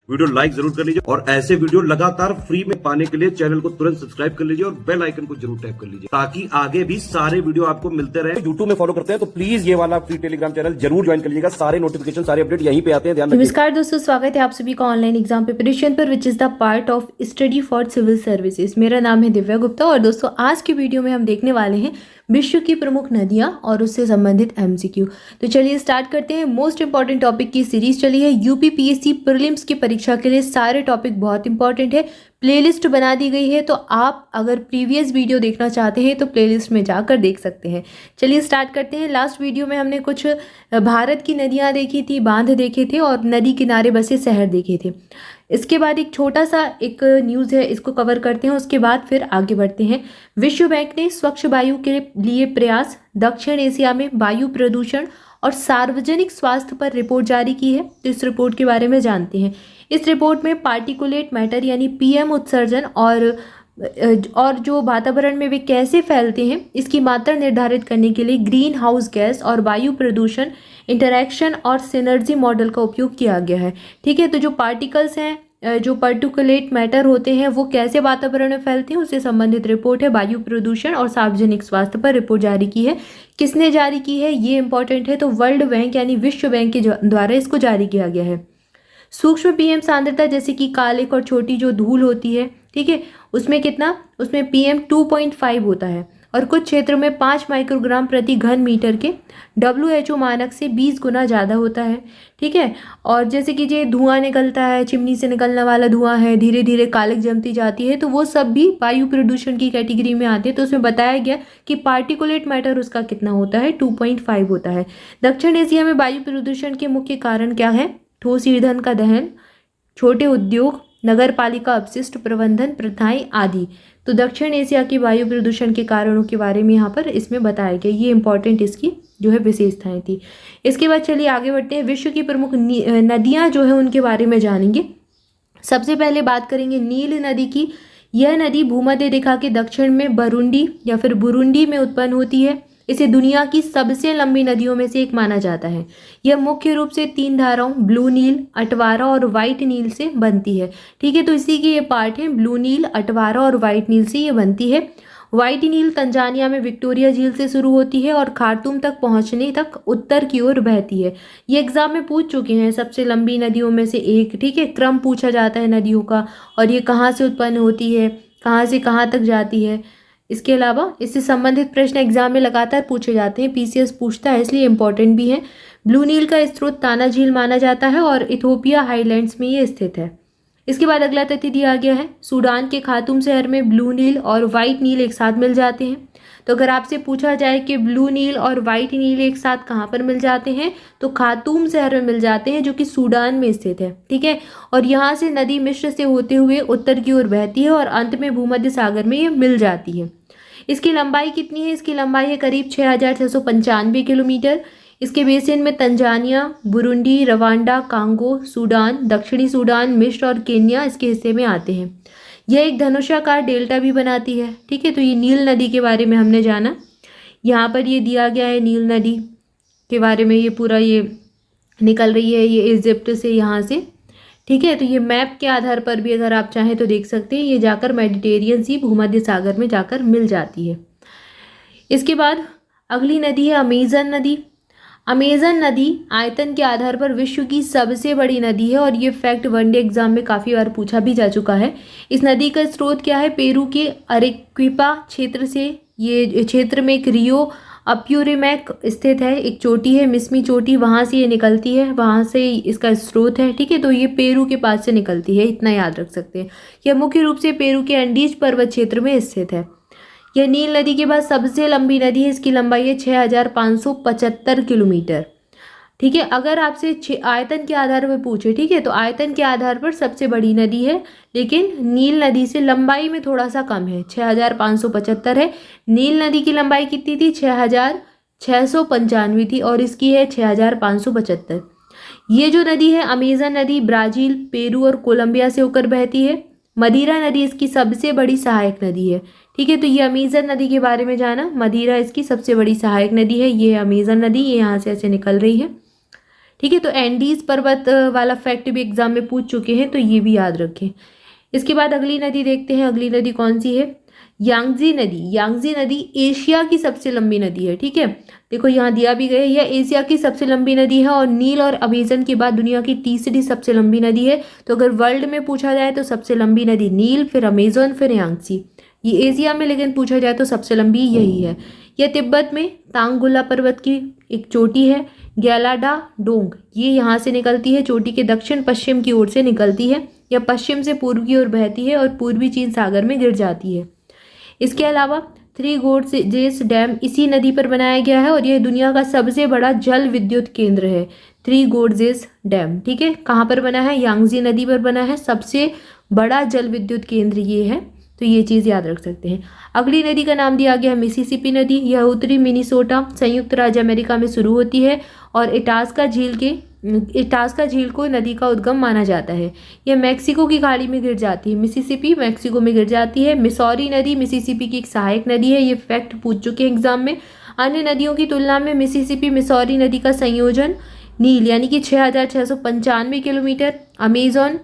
Video like जरूर कर लीजिए और ऐसे वीडियो लगातार फ्री में पाने के लिए चैनल को तुरंत सब्सक्राइब कर लीजिए और बेल आइकन को जरूर टैप कर लीजिए ताकि आगे भी सारे वीडियो आपको मिलते रहे। यूट्यूब में फॉलो करते हैं तो प्लीज ये वाला फ्री टेलीग्राम चैनल जरूर ज्वाइन कर लीजिएगा। सारे नोटिफिकेशन सारे अपडेट यहीं पे आते हैं, ध्यान रखिए। नमस्कार दोस्तों, स्वागत है आप सभी का ऑनलाइन एग्जाम प्रिपरेशन पर which is the part of study for civil services. मेरा नाम है दिव्या गुप्ता और दोस्तों आज की वीडियो में हम देखने वाले हैं विश्व की प्रमुख नदियां और उससे संबंधित एमसीक्यू। तो चलिए स्टार्ट करते हैं। मोस्ट इंपॉर्टेंट टॉपिक की सीरीज चली है। यूपीपीएससी प्रीलिम्स की परीक्षा के लिए सारे टॉपिक बहुत इंपॉर्टेंट है। प्लेलिस्ट बना दी गई है, तो आप अगर प्रीवियस वीडियो देखना चाहते हैं तो प्लेलिस्ट में जाकर देख सकते हैं। चलिए स्टार्ट करते हैं। लास्ट वीडियो में हमने कुछ भारत की नदियां देखी थी, बांध देखे थे और नदी किनारे बसे शहर देखे थे। इसके बाद एक छोटा सा एक न्यूज़ है, इसको कवर करते हैं, उसके बाद फिर आगे बढ़ते हैं। विश्व बैंक ने स्वच्छ वायु के लिए प्रयास, दक्षिण एशिया में वायु प्रदूषण और सार्वजनिक स्वास्थ्य पर रिपोर्ट जारी की है। तो इस रिपोर्ट के बारे में जानते हैं। इस रिपोर्ट में पार्टिकुलेट मैटर यानी पीएम उत्सर्जन और जो वातावरण में वे कैसे फैलते हैं इसकी मात्रा निर्धारित करने के लिए ग्रीन हाउस गैस और वायु प्रदूषण इंटरैक्शन और सिनर्जी मॉडल का उपयोग किया गया है। ठीक है, तो जो पार्टिकल्स हैं, जो पार्टिकुलेट मैटर होते हैं वो कैसे वातावरण में फैलते हैं उससे संबंधित रिपोर्ट है। वायु प्रदूषण और सार्वजनिक स्वास्थ्य पर रिपोर्ट जारी की है। किसने जारी की है ये इंपॉर्टेंट है, तो वर्ल्ड बैंक यानी विश्व बैंक के द्वारा इसको जारी किया गया है। सूक्ष्म पीएम सांद्रता जैसे कि कालिक और छोटी जो धूल होती है, ठीक है, उसमें कितना, उसमें पीएम 2.5 होता है और कुछ क्षेत्रों में 5 माइक्रोग्राम प्रति घन मीटर के WHO मानक से 20 गुना ज़्यादा होता है। ठीक है, और जैसे कि ये धुआं निकलता है, चिमनी से निकलने वाला धुआं है, धीरे धीरे कालिक जमती जाती है, तो वो सब भी वायु प्रदूषण की कैटेगरी में आते हैं। तो उसमें बताया गया कि पार्टिकुलेट मैटर उसका कितना होता है, 2.5 होता है। दक्षिण एशिया में वायु प्रदूषण के मुख्य कारण क्या है? ठोस ईंधन का दहन, छोटे उद्योग, नगर पालिका अपशिष्ट प्रबंधन प्रथाएं आदि। तो दक्षिण एशिया की वायु प्रदूषण के कारणों के बारे में यहाँ पर इसमें बताया गया। ये इंपॉर्टेंट इसकी जो है विशेषताएं थी। इसके बाद चलिए आगे बढ़ते हैं। विश्व की प्रमुख नदियाँ जो है उनके बारे में जानेंगे। सबसे पहले बात करेंगे नील नदी की। यह नदी भूमध्य रेखा के दक्षिण में बुरुंडी या फिर बुरुंडी में उत्पन्न होती है। इसे दुनिया की सबसे लंबी नदियों में से एक माना जाता है। यह मुख्य रूप से 3 धाराओं ब्लू नील, अटवारा और व्हाइट नील से बनती है। ठीक है, तो इसी के ये पार्ट है, ब्लू नील, अटवारा और व्हाइट नील से ये बनती है। व्हाइट नील तंजानिया में विक्टोरिया झील से शुरू होती है और खार्तूम तक पहुंचने तक उत्तर की ओर बहती है। ये एग्जाम में पूछ चुके हैं, सबसे लंबी नदियों में से एक। ठीक है, क्रम पूछा जाता है नदियों का और ये कहाँ से उत्पन्न होती है, कहाँ से कहाँ तक जाती है। इसके अलावा इससे संबंधित प्रश्न एग्जाम में लगातार पूछे जाते हैं, पीसीएस पूछता है, इसलिए इंपॉर्टेंट भी है। ब्लू नील का स्रोत ताना झील माना जाता है और इथोपिया हाईलैंड्स में ये स्थित है। इसके बाद अगला तथ्य दिया गया है, सूडान के खार्तूम शहर में ब्लू नील और व्हाइट नील एक साथ मिल जाते हैं। तो अगर आपसे पूछा जाए कि ब्लू नील और व्हाइट नील एक साथ कहाँ पर मिल जाते हैं, तो खार्तूम शहर में मिल जाते हैं जो कि सूडान में स्थित है। ठीक है, और यहाँ से नदी मिस्र से होते हुए उत्तर की ओर बहती है और अंत में भूमध्य सागर में ये मिल जाती है। इसकी लंबाई कितनी है? इसकी लंबाई है करीब 6695 किलोमीटर। इसके बेसिन में Tanzania, Burundi, Rwanda, Congo, Sudan, दक्षिणी सूडान, मिस्र और केन्या इसके हिस्से में आते हैं। यह एक धनुषाकार डेल्टा भी बनाती है। ठीक है, तो ये नील नदी के बारे में हमने जाना। यहाँ पर ये दिया गया है नील नदी के बारे में, ये पूरा ये निकल रही है ये इजिप्ट से यहाँ से। ठीक है, तो ये मैप के आधार पर भी अगर आप चाहें तो देख सकते हैं, ये जाकर मेडिटेरियन सी भूमध्य सागर में जाकर मिल जाती है। इसके बाद अगली नदी है अमेजन नदी। अमेजन नदी आयतन के आधार पर विश्व की सबसे बड़ी नदी है और ये फैक्ट वनडे एग्जाम में काफ़ी बार पूछा भी जा चुका है। इस नदी का स्रोत क्या है? पेरू के अरेक्विपा क्षेत्र से। ये क्षेत्र में एक रियो अप्यूरिमैक स्थित है, एक चोटी है, मिस्मी चोटी, वहाँ से ये निकलती है, वहाँ से इसका स्रोत है। ठीक है, तो ये पेरू के पास से निकलती है, इतना याद रख सकते हैं। यह मुख्य रूप से पेरू के अंडीज पर्वत क्षेत्र में स्थित है। यह नील नदी के बाद सबसे लंबी नदी है। इसकी लंबाई है 6575 किलोमीटर। ठीक है, अगर आपसे आयतन के आधार पर पूछे, ठीक है, तो आयतन के आधार पर सबसे बड़ी नदी है, लेकिन नील नदी से लंबाई में थोड़ा सा कम है, 6575 है। नील नदी की लंबाई कितनी थी? 6695 थी और इसकी है 6575। ये जो नदी है अमेजन नदी ब्राज़ील, पेरू और कोलंबिया से होकर बहती है। मदिरा नदी इसकी सबसे बड़ी सहायक नदी है। ठीक है, तो ये अमेजन नदी के बारे में जाना। मदिरा इसकी सबसे बड़ी सहायक नदी है, ये अमेजन नदी, ये यहाँ से ऐसे निकल रही है। ठीक है, तो एंडीज पर्वत वाला फैक्ट भी एग्जाम में पूछ चुके हैं, तो ये भी याद रखें। इसके बाद अगली नदी देखते हैं, अगली नदी कौन सी है, यांगजी नदी। यांगजी नदी एशिया की सबसे लंबी नदी है। ठीक है, देखो यहाँ दिया भी गया है, यह एशिया की सबसे लंबी नदी है और नील और अमेजन के बाद दुनिया की तीसरी सबसे लंबी नदी है। तो अगर वर्ल्ड में पूछा जाए तो सबसे लंबी नदी नील, फिर अमेजन, फिर यांगजी। ये एशिया में लेकिन पूछा जाए तो सबसे लंबी यही है। यह तिब्बत में तांगगुला पर्वत की एक चोटी है, ग्यालाडा डोंग, ये यहाँ से निकलती है, चोटी के दक्षिण पश्चिम की ओर से निकलती है। यह पश्चिम से पूर्व की ओर बहती है और पूर्वी चीन सागर में गिर जाती है। इसके अलावा थ्री गोर्जेस डैम इसी नदी पर बनाया गया है और यह दुनिया का सबसे बड़ा जल विद्युत केंद्र है। थ्री गोर्जेस डैम, ठीक है, कहाँ पर बना है, यांगजी नदी पर बना है, सबसे बड़ा जल विद्युत केंद्र ये है, तो ये चीज़ याद रख सकते हैं। अगली नदी का नाम दिया गया है मिसिसिपी नदी। यह उत्तरी मिनीसोटा संयुक्त राज्य अमेरिका में शुरू होती है और इटास्का झील को नदी का उद्गम माना जाता है। यह मैक्सिको की खाड़ी में गिर जाती है। मिसिसिपी मैक्सिको में गिर जाती है। मिसौरी नदी मिसिसिपी की एक सहायक नदी है, ये फैक्ट पूछ चुके हैं एग्जाम में। अन्य नदियों की तुलना में मिसिसिपी मिसौरी नदी का संयोजन नील यानी कि 6,695 किलोमीटर, अमेजन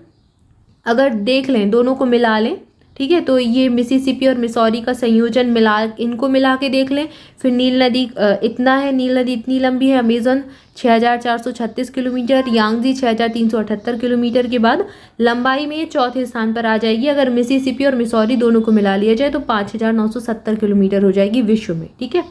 अगर देख लें दोनों को मिला लें, ठीक है, तो ये मिसिसिपी और मिसौरी का संयोजन इनको मिला के देख लें, फिर नील नदी इतना है, नील नदी इतनी लंबी है, अमेजन 6,436 किलोमीटर, यांगजी 6,378 किलोमीटर के बाद लंबाई में ये चौथे स्थान पर आ जाएगी। अगर मिसिसिपी और मिसौरी दोनों को मिला लिया जाए तो 5,970 किलोमीटर हो जाएगी विश्व में। ठीक है,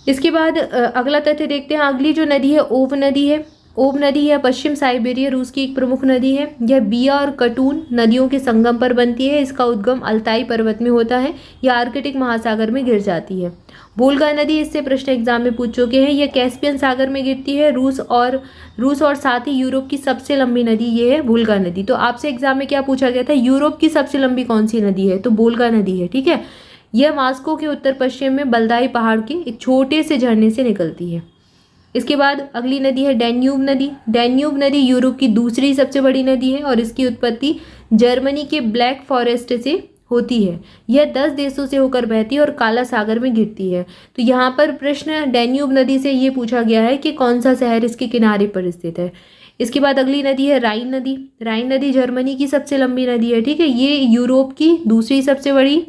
इसके बाद अगला तथ्य देखते हैं। अगली जो नदी है ओब नदी है। ओब नदी है पश्चिम साइबेरिया रूस की एक प्रमुख नदी है। यह बिया और कटून नदियों के संगम पर बनती है। इसका उद्गम अल्ताई पर्वत में होता है। यह आर्कटिक महासागर में गिर जाती है। वोल्गा नदी, इससे प्रश्न एग्जाम में पूछ चुके हैं। यह कैस्पियन सागर में गिरती है। रूस और साथ ही यूरोप की सबसे लंबी नदी ये है वोल्गा नदी। तो आपसे एग्जाम में क्या पूछा गया था, यूरोप की सबसे लंबी कौन सी नदी है, तो वोल्गा नदी है। ठीक है, यह मॉस्को के उत्तर पश्चिम में बल्दाई पहाड़ के एक छोटे से झरने से निकलती है। इसके बाद अगली नदी है डैन्यूब नदी। डैन्यूब नदी यूरोप की दूसरी सबसे बड़ी नदी है और इसकी उत्पत्ति जर्मनी के ब्लैक फॉरेस्ट से होती है। यह 10 देशों से होकर बहती है और काला सागर में गिरती है। तो यहाँ पर प्रश्न डैन्यूब नदी से ये पूछा गया है कि कौन सा शहर इसके किनारे पर स्थित है। इसके बाद अगली नदी है राइन नदी। राइन नदी जर्मनी की सबसे लंबी नदी है। ठीक है, ये यूरोप की दूसरी सबसे बड़ी,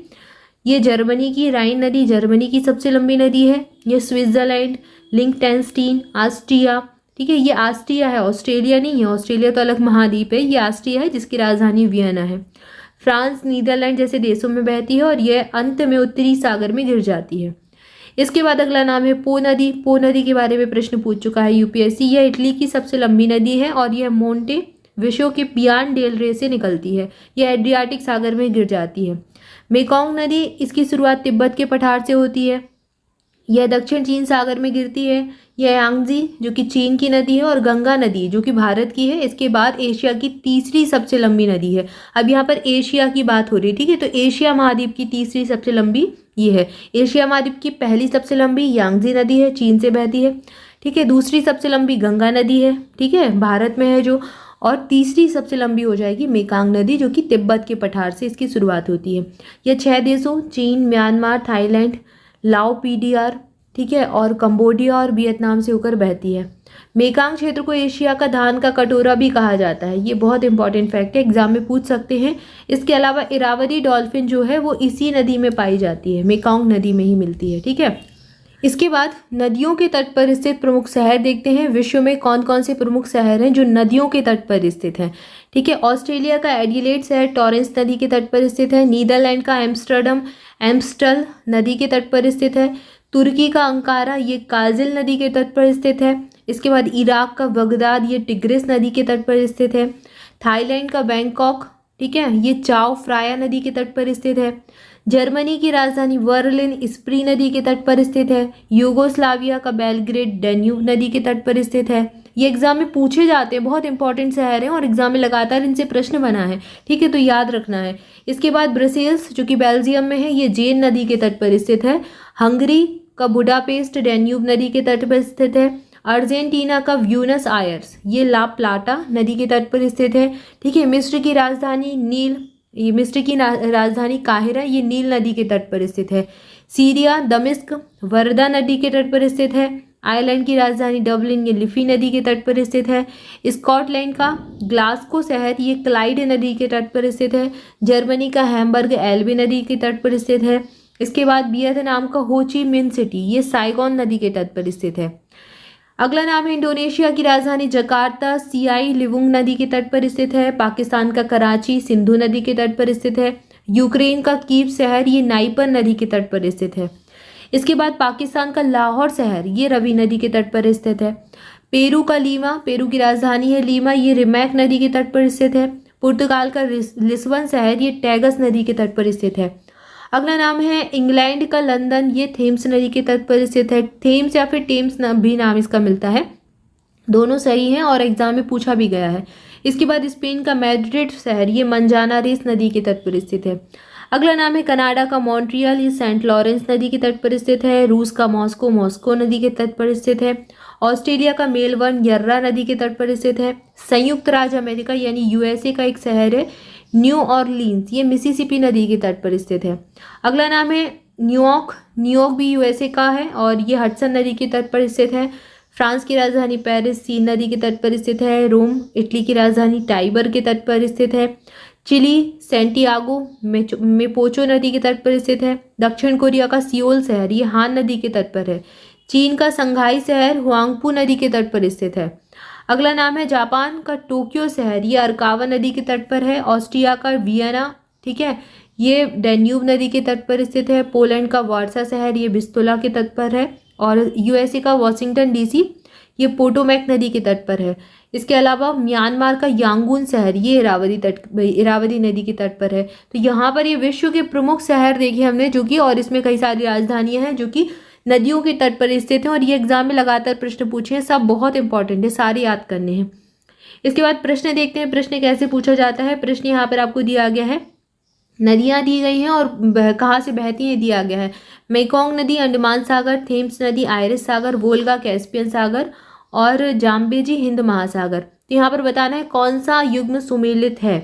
ये जर्मनी की राइन नदी जर्मनी की सबसे लंबी नदी है। ये स्विट्जरलैंड, लिंक्टेनस्टीन, ऑस्ट्रिया, ठीक है, ये ऑस्ट्रिया है, ऑस्ट्रेलिया नहीं है, ऑस्ट्रेलिया तो अलग महाद्वीप है, ये ऑस्ट्रिया है जिसकी राजधानी वियना है। फ्रांस, नीदरलैंड जैसे देशों में बहती है और यह अंत में उत्तरी सागर में गिर जाती है। इसके बाद अगला नाम है पो नदी। पो नदी के बारे में प्रश्न पूछ चुका है यूपीएससी। यह इटली की सबसे लंबी नदी है और यह मोंटे विश्व के पियान डेल रे से निकलती है। यह एड्रियाटिक सागर में गिर जाती है। मेकोंग नदी, इसकी शुरुआत तिब्बत के पठार से होती है। यह दक्षिण चीन सागर में गिरती है। यह यांगजी जो कि चीन की नदी है और गंगा नदी जो कि भारत की है, इसके बाद एशिया की तीसरी सबसे लंबी नदी है। अब यहाँ पर एशिया की बात हो रही है। ठीक है, तो एशिया महाद्वीप की तीसरी सबसे लंबी ये है। एशिया महाद्वीप की पहली सबसे लंबी यांगजी नदी है, चीन से बहती है। ठीक है, दूसरी सबसे लंबी गंगा नदी है, ठीक है, भारत में है जो, और तीसरी सबसे लंबी हो जाएगी मेकांग नदी जो कि तिब्बत के पठार से इसकी शुरुआत होती है। यह 6 देशों चीन, म्यांमार, थाईलैंड, लाओ पीडीआर, ठीक है, और कंबोडिया और वियतनाम से होकर बहती है। मेकांग क्षेत्र को एशिया का धान का कटोरा भी कहा जाता है। ये बहुत इंपॉर्टेंट फैक्ट है, एग्जाम में पूछ सकते हैं। इसके अलावा इरावदी डॉल्फिन जो है वो इसी नदी में पाई जाती है, मेकांग नदी में ही मिलती है। ठीक है, इसके बाद नदियों के तट पर स्थित प्रमुख शहर देखते हैं। विश्व में कौन कौन से प्रमुख शहर हैं जो नदियों के तट पर स्थित हैं। ठीक है, ऑस्ट्रेलिया का एडिलेड शहर टॉरेंस नदी के तट पर स्थित है। नीदरलैंड का एम्स्टर्डम एम्स्टल नदी के तट पर स्थित है। तुर्की का अंकारा, ये काजिल नदी के तट पर स्थित है। इसके बाद इराक का बगदाद, ये टिग्रिस नदी के तट पर स्थित है। थाईलैंड का बैंकॉक, ठीक है, ये चाओ फ्राया नदी के तट पर स्थित है। जर्मनी की राजधानी बर्लिन स्प्री नदी के तट पर स्थित है। यूगोस्लाविया का बेलग्रेड डैन्यूब नदी के तट पर स्थित है। ये एग्जाम में पूछे जाते हैं, बहुत इंपॉर्टेंट शहर हैं और एग्जाम में लगातार इनसे प्रश्न बना है। ठीक है, तो याद रखना है। इसके बाद ब्रसेल्स जो कि बेल्जियम में है, ये जेन नदी के तट पर स्थित है। हंगरी का बुडापेस्ट डैन्यूब नदी के तट पर स्थित है। अर्जेंटीना का ब्यूनस आयर्स, ये ला प्लाटा नदी के तट पर स्थित है। ठीक है, मिस्र की राजधानी काहिरा, ये नील नदी के तट पर स्थित है। सीरिया दमिश्क वर्दा नदी के तट पर स्थित है। आयरलैंड की राजधानी डबलिन ये लिफी नदी के तट पर स्थित है। स्कॉटलैंड का ग्लासगो शहर ये क्लाइड नदी के तट पर स्थित है। जर्मनी का हैम्बर्ग एल्बे नदी के तट पर स्थित है। इसके बाद वियतनाम का हो ची मिन सिटी ये साइगोन नदी के तट पर स्थित है। अगला नाम है इंडोनेशिया की राजधानी जकार्ता सियाई लिवुंग नदी के तट पर स्थित है। पाकिस्तान का कराची सिंधु नदी के तट पर स्थित है। यूक्रेन का कीव शहर ये नाइपर नदी के तट पर स्थित है। इसके बाद पाकिस्तान का लाहौर शहर ये रवि नदी के तट पर स्थित है। पेरू का लीमा पेरू की राजधानी है लीमा ये रिमैक नदी के तट पर स्थित है। पुर्तगाल का लिस्बन शहर ये टैगस नदी के तट पर स्थित है। अगला नाम है इंग्लैंड का लंदन ये थेम्स नदी के तट पर स्थित है। थेम्स या फिर टेम्स भी नाम इसका मिलता है, दोनों सही हैं और एग्जाम में पूछा भी गया है। इसके बाद स्पेन का मैड्रिड शहर ये मंजानारेस नदी के तट पर स्थित है। अगला नाम है कनाडा का मॉन्ट्रियल ये सेंट लॉरेंस नदी के तट पर स्थित है। रूस का मॉस्को मॉस्को नदी के तट पर स्थित है। ऑस्ट्रेलिया का मेलबर्न यर्रा नदी के तट पर स्थित है। संयुक्त राज्य अमेरिका यानी यूएसए का एक शहर है न्यू ऑरलीन्स ये मिसिसिपी नदी के तट पर स्थित है। अगला नाम है न्यूयॉर्क न्यूयॉर्क भी यूएसए का है और ये हडसन नदी के तट पर स्थित है। फ्रांस की राजधानी पेरिस सीन नदी के तट पर स्थित है। रोम इटली की राजधानी टाइबर के तट पर स्थित है। चिली सेंटियागो मेपोचो नदी के तट पर स्थित है। दक्षिण कोरिया का सियोल शहर ये हान नदी के तट पर है। चीन का संघाई शहर हुआंगपू नदी के तट पर स्थित है। अगला नाम है जापान का टोक्यो शहर ये अरकावा नदी के तट पर है। ऑस्ट्रिया का वियना ठीक है ये डैन्यूब नदी के तट पर स्थित है। पोलैंड का वार्सा शहर ये बिस्तुला के तट पर है और यूएसए का वॉशिंगटन डीसी ये पोटोमैक नदी के तट पर है। इसके अलावा म्यांमार का यांगून शहर ये इरावदी नदी के तट पर है। तो यहाँ पर ये विश्व के प्रमुख शहर देखे हमने जो कि और इसमें कई सारी राजधानियां हैं जो कि नदियों के तट पर स्थित हैं और ये एग्जाम में लगातार प्रश्न पूछे हैं, सब बहुत इंपॉर्टेंट है, सारे याद करने हैं। इसके बाद प्रश्न देखते हैं प्रश्न कैसे पूछा जाता है। प्रश्न यहाँ पर आपको दिया गया है, नदियाँ दी गई हैं और कहाँ से बहती हैं दिया गया है। मेकोंग नदी अंडमान सागर, थेम्स नदी आयरिश सागर, वोल्गा कैस्पियन सागर और जाम्बेजी हिंद महासागर। तो यहाँ पर बताना है कौन सा युग्म सुमेलित है।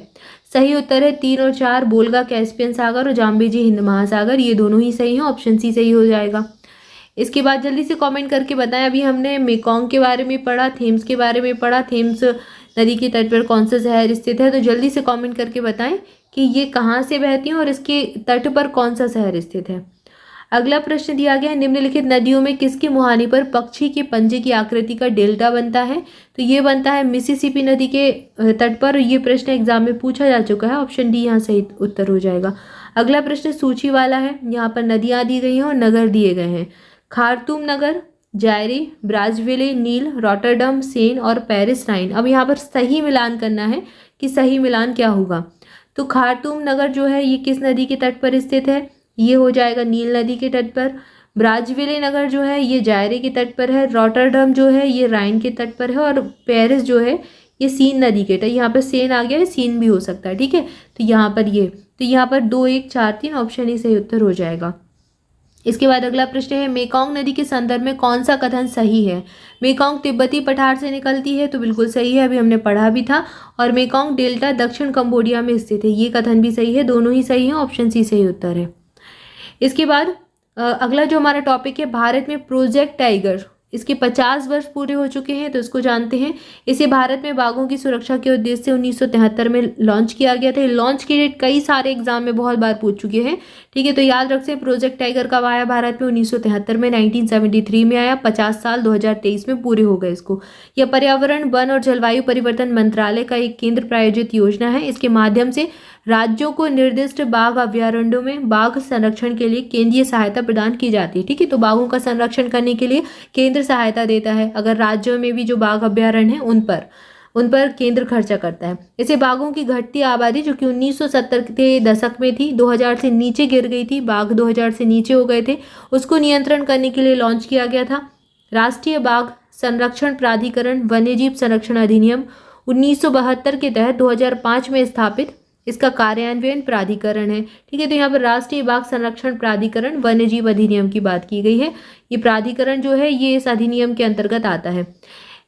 सही उत्तर है 3 और 4 वोल्गा कैस्पियन सागर और जाम्बेजी हिंद महासागर, ये दोनों ही सही हैं, ऑप्शन सी सही हो जाएगा। इसके बाद जल्दी से कमेंट करके बताएं। अभी हमने मेकोंग के बारे में पढ़ा, थेम्स के बारे में पढ़ा, थेम्स नदी के तट पर कौन सा शहर स्थित है। तो जल्दी से कमेंट करके बताएं कि ये कहाँ से बहती हैं और इसके तट पर कौन सा शहर स्थित है। अगला प्रश्न दिया गया है, निम्नलिखित नदियों में किसकी मुहानी पर पक्षी के पंजे की आकृति का डेल्टा बनता है। तो ये बनता है मिसिसिपी नदी के तट पर। ये प्रश्न एग्जाम में पूछा जा चुका है, ऑप्शन डी यहाँ सही उत्तर हो जाएगा। अगला प्रश्न सूची वाला है, यहाँ पर नदियाँ दी गई हैं और नगर दिए गए हैं। खार्तूम नगर, जायरे, ब्राज़विले, नील, रॉटरडम, सेन और पेरिस राइन। अब यहाँ पर सही मिलान करना है कि सही मिलान क्या होगा। तो खार्तूम नगर जो है ये किस नदी के तट पर स्थित है, ये हो जाएगा नील नदी के तट पर। ब्राज़विले नगर जो है ये जायरे के तट पर है। रॉटरडम जो है ये राइन के तट पर है और पेरिस जो है ये सीन नदी के तट, यहाँ पर सेन आ गया है, सीन भी हो सकता है, ठीक है। तो यहाँ पर 2, 1, 4, 3 ऑप्शन ही सही उत्तर हो जाएगा। इसके बाद अगला प्रश्न है, मेकोंग नदी के संदर्भ में कौन सा कथन सही है। मेकोंग तिब्बती पठार से निकलती है, तो बिल्कुल सही है, अभी हमने पढ़ा भी था। और मेकोंग डेल्टा दक्षिण कंबोडिया में स्थित है, ये कथन भी सही है, दोनों ही सही है, ऑप्शन सी सही उत्तर है। इसके बाद अगला जो हमारा टॉपिक है, भारत में प्रोजेक्ट टाइगर, इसके 50 वर्ष पूरे हो चुके हैं, तो इसको जानते हैं। इसे भारत में बाघों की सुरक्षा के उद्देश्य से 1973 में लॉन्च किया गया था। लॉन्च की डेट कई सारे एग्जाम में बहुत बार पूछ चुके हैं, ठीक है। तो याद रख से प्रोजेक्ट टाइगर कब आया भारत में, 1973 में, 1973 में आया। 50 साल 2023 में पूरे हो गए इसको। यह पर्यावरण, वन और जलवायु परिवर्तन मंत्रालय का एक केंद्र प्रायोजित योजना है। इसके माध्यम से राज्यों को निर्दिष्ट बाघ अभ्यारण्यों में बाघ संरक्षण के लिए केंद्रीय सहायता प्रदान की जाती है, ठीक है। तो बाघों का संरक्षण करने के लिए केंद्र सहायता देता है। अगर राज्यों में भी जो बाघ अभ्यारण्य हैं उन पर केंद्र खर्चा करता है। इसे बाघों की घटती आबादी जो कि 1970 के दशक में थी, 2000 से नीचे गिर गई थी, बाघ 2000 से नीचे हो गए थे, उसको नियंत्रण करने के लिए लॉन्च किया गया था। राष्ट्रीय बाघ संरक्षण प्राधिकरण वन्यजीव संरक्षण अधिनियम 1972 के तहत 2005 में स्थापित इसका कार्यान्वयन प्राधिकरण है, ठीक है। तो यहाँ पर राष्ट्रीय बाघ संरक्षण प्राधिकरण वन्यजीव अधिनियम की बात की गई है। ये प्राधिकरण जो है ये इस अधिनियम के अंतर्गत आता है।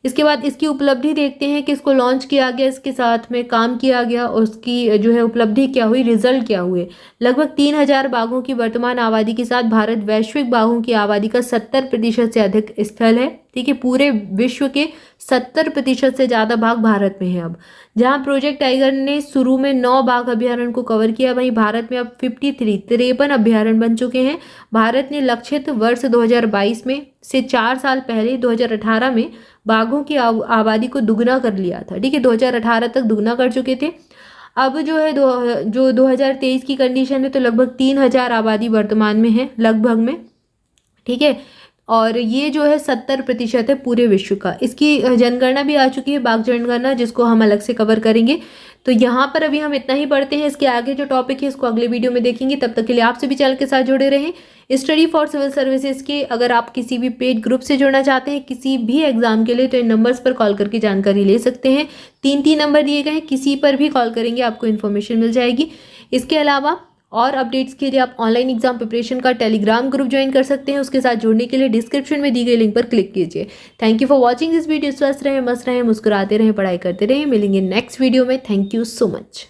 इसके बाद इसकी उपलब्धि देखते हैं कि इसको लॉन्च किया गया, इसके साथ में काम किया गया और उसकी जो है उपलब्धि क्या हुई, रिजल्ट क्या हुए। लगभग 3000 बाघों की वर्तमान आबादी के साथ भारत वैश्विक बाघों की आबादी का 70% से अधिक स्थल है। ठीक है, पूरे विश्व के 70% से ज़्यादा बाघ भारत में है। अब जहां प्रोजेक्ट टाइगर ने शुरू में 9 बाघ अभ्यारण्य को कवर किया, वहीं भारत में अब 53 अभ्यारण्य बन चुके हैं। भारत ने लक्षित वर्ष 2022 में से 4 साल पहले 2018 में बाघों की आबादी को दुगना कर लिया था। ठीक है, 2018 तक दुगना कर चुके थे। अब जो है जो 2023 की कंडीशन है तो लगभग 3000 आबादी वर्तमान में है लगभग में। ठीक है, और ये जो है 70% है पूरे विश्व का। इसकी जनगणना भी आ चुकी है, बाघ जनगणना, जिसको हम अलग से कवर करेंगे। तो यहाँ पर अभी हम इतना ही पढ़ते हैं, इसके आगे जो टॉपिक है इसको अगले वीडियो में देखेंगे। तब तक के लिए आप सभी चैनल के साथ जुड़े रहें। स्टडी फॉर सिविल सर्विसेज के अगर आप किसी भी पेड ग्रुप से जुड़ना चाहते हैं किसी भी एग्जाम के लिए, तो इन नंबर्स पर कॉल करके जानकारी ले सकते हैं। 3 नंबर दिए गए हैं, किसी पर भी कॉल करेंगे आपको इन्फॉर्मेशन मिल जाएगी। इसके अलावा और अपडेट्स के लिए आप ऑनलाइन एग्जाम प्रिपरेशन का टेलीग्राम ग्रुप ज्वाइन कर सकते हैं। उसके साथ जुड़ने के लिए डिस्क्रिप्शन में दी गई लिंक पर क्लिक कीजिए। Thank you for watching this video. स्वस्थ रहें, मस्त रहें, मुस्कुराते रहें, पढ़ाई करते रहें। मिलेंगे नेक्स्ट वीडियो में। Thank you so much.